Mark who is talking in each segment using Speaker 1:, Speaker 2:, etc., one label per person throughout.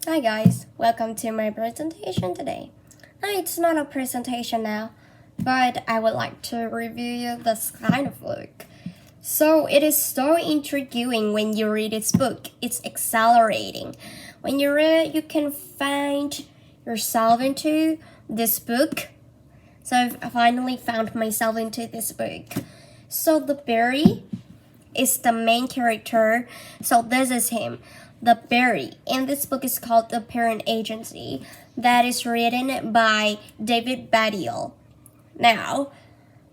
Speaker 1: Hi guys, welcome to my presentation today. It's not a presentation now, but I would like to review this kind of book. So it is so intriguing when you read this book. It's exhilarating. When you read it, you can find yourself into this book. So I've finally found myself into this book. So the Barry is the main character. So this is him, the Barry. And this book is called The Parent Agency. That is written by David Baddiel. Now,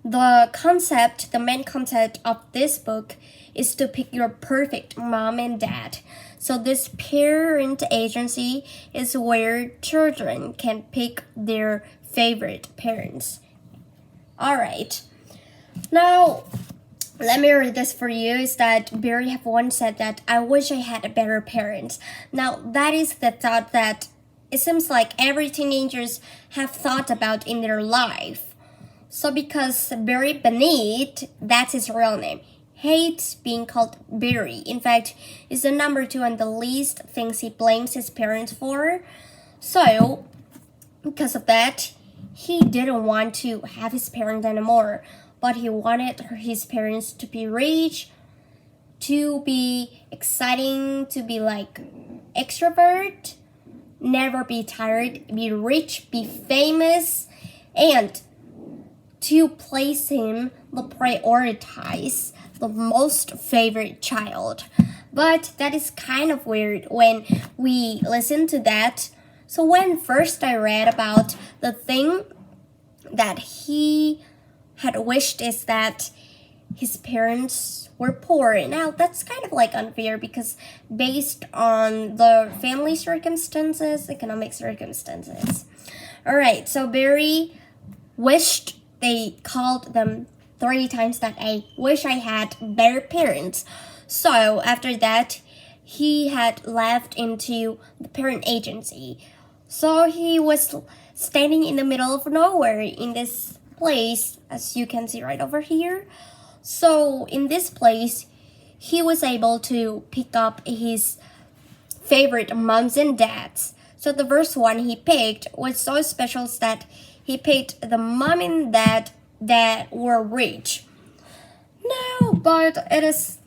Speaker 1: the main concept of this book is to pick your perfect mom and dad. So this parent agency is where children can pick their favorite parents. Alright. Now, let me read this for you. Is that Barry have once said that I wish I had better parents. Now that is the thought that it seems like every teenagers have thought about in their life. So because Barry Bennett, that's his real name, hates being called Barry. In fact, it's the number 2 on the least things he blames his parents for. So because of that, he didn't want to have his parents anymore. But he wanted his parents to be rich, to be exciting, to be like extrovert, never be tired, be rich, be famous, and to place him the prioritize the most favorite child. But that is kind of weird when we listen to that. So when first I read about the thing that he had wished is that his parents were poor. Now that's kind of like unfair because based on the family circumstances, economic circumstances. Alright, so Barry wished, they called them 3 times that I wish I had better parents. So after that, he had left into the parent agency. So he was standing in the middle of nowhere in this place, as you can see right over here. So in this place, he was able to pick up his favorite moms and dads. So the first one he picked was so special that he picked the mom and dad that were rich. No, but it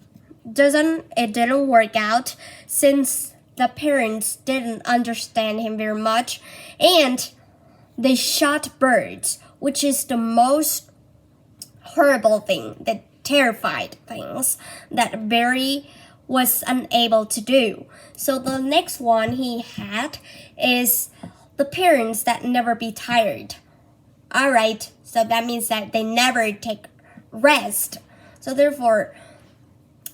Speaker 1: didn't work out since the parents didn't understand him very much, and they shot birds, which is the most horrible thing, the terrified things that Barry was unable to do. So the next one he had is the parents that never be tired. Alright, so that means that they never take rest. So therefore,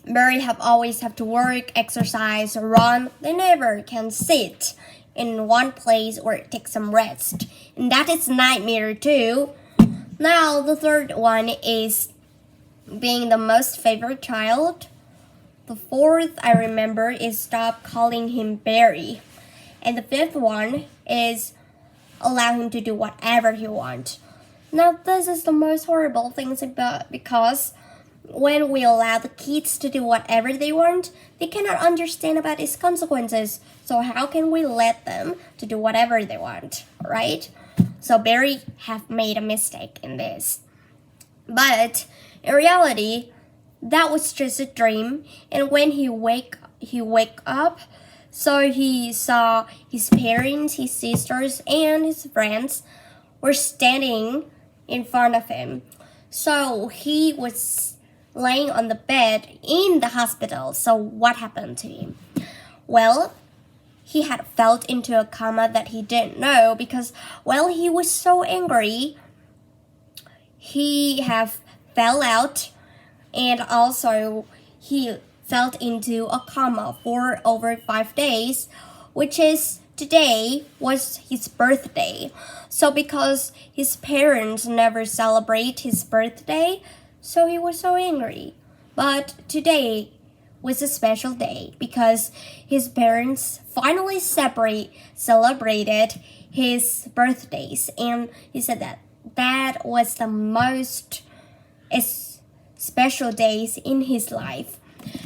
Speaker 1: Barry always have to work, exercise, run. They never can sit in one place or take some rest. And that is nightmare too. Now the third one is being the most favorite child. The fourth I remember is stop calling him Barry. And the fifth one is allow him to do whatever he wants. Now this is the most horrible things about, because when we allow the kids to do whatever they want, they cannot understand about its consequences. So how can we let them to do whatever they want, right? So Barry have made a mistake in this. But in reality, that was just a dream. And when he wake up, so he saw his parents, his sisters, and his friends were standing in front of him. So he was laying on the bed in the hospital. So what happened to him? Well, he had fell into a coma that he didn't know because, well, he was so angry. He have fell out, and also he fell into a coma for over 5 days, which is today was his birthday. So because his parents never celebrate his birthday, so he was so angry. But today was a special day because his parents finally celebrated his birthdays, and he said that was the most special days in his life.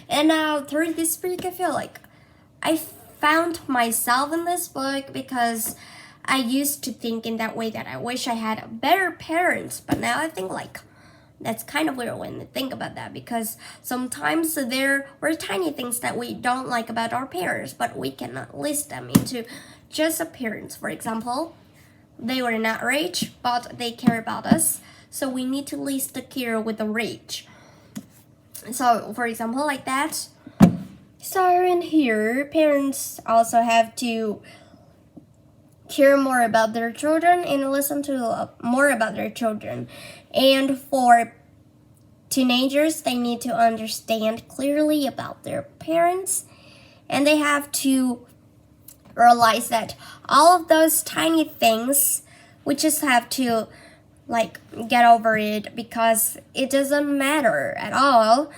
Speaker 1: And now through this book, I found myself in this book because I used to think in that way that I wish I had better parents, but now I think like that's kind of weird when you think about that, because sometimes there were tiny things that we don't like about our parents, but we cannot list them into just appearance. For example, they were not rich, but they care about us, so we need to list the care with the rich. So for example, like that. So in here, parents also have to care more about their children and listen to more about their children. And for teenagers, they need to understand clearly about their parents, and they have to realize that all of those tiny things, we just have to like get over it because it doesn't matter at all.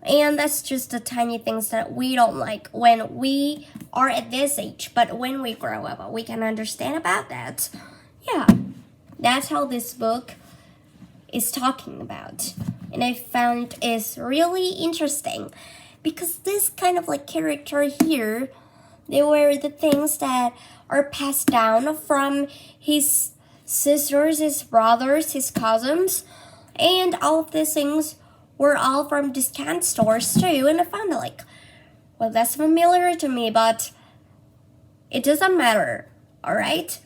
Speaker 1: And that's just the tiny things that we don't like when we are at this age, but when we grow up, we can understand about that. Yeah, that's how this book is talking about. And I found it's really interesting because this kind of like character here, they were the things that are passed down from his sisters, his brothers, his cousins, and all of these things were all from discount stores too. And I found it like, well, that's familiar to me, but it doesn't matter, alright?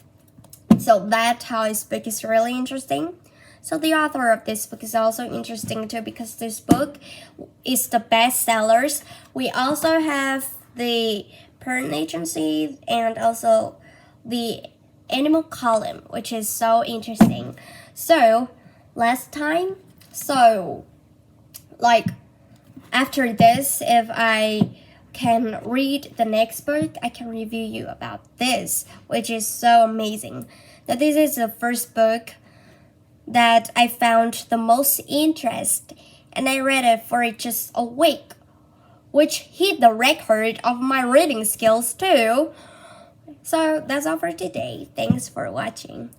Speaker 1: So that's how this book is really interesting. So the author of this book is also interesting too, because this book is the best sellers. We also have the Parent Agency and also the Animal Column, which is so interesting. So last time, like after this, if I can read the next book, I can review you about this, which is so amazing. That this is the first book that I found the most interest, and I read it for just a week, which hit the record of my reading skills too. So that's all for today. Thanks for watching.